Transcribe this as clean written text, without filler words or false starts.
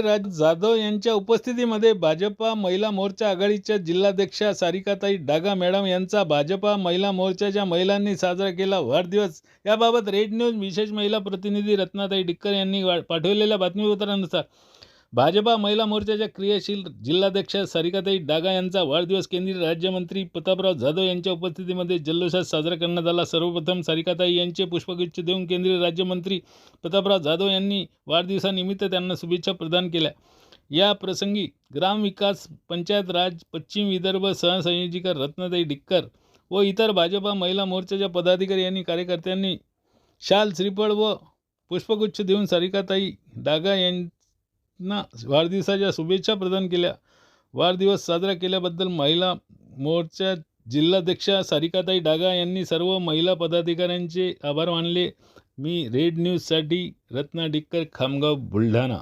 राज जाधव यांच्या उपस्थितीमध्ये भाजपा महिला मोर्चा आघाडीच्या जिल्हाध्यक्षा सारिकाताई डागा मॅडम यांचा भाजपा महिला मोर्चाच्या महिलांनी साजरा केला वाढदिवस। याबाबत रेड न्यूज विशेष महिला प्रतिनिधी रत्नाताई डिक्कर यांनी पाठवलेल्या बातमीपत्रानुसार भाजपा महिला मोर्चाच्या क्रियाशील जिल्हाध्यक्षा सारिकाताई डागा यांचा वाढदिवस केंद्रीय राज्यमंत्री प्रतापराव जाधव यांच्या उपस्थितीमध्ये जल्लोषात साजरा करण्यात आला। सर्वप्रथम सारिकाताई यांचे पुष्पगुच्छ देऊन केंद्रीय राज्यमंत्री प्रतापराव जाधव यांनी वाढदिवसानिमित्त त्यांना शुभेच्छा प्रदान केल्या। या प्रसंगी ग्रामविकास पंचायत राज पश्चिम विदर्भ सहसंयोजिका रत्नाताई डिक्कर व इतर भाजपा महिला मोर्चाच्या पदाधिकारी आणि कार्यकर्त्यांनी शाल श्रीफळ व पुष्पगुच्छ देऊन सारिकाताई डागा यांना वाढदिवसाच्या शुभेच्छा प्रदान केल्या। वाढदिवस साजरा केल्याबद्दल महिला मोर्चा जिल्हाध्यक्षा सारिकाताई डागा यांनी सर्व महिला पदाधिकाऱ्यांचे आभार मानले। मी रेड न्यूजसाठी रत्ना डिक्कर, खामगाव, बुलढाणा।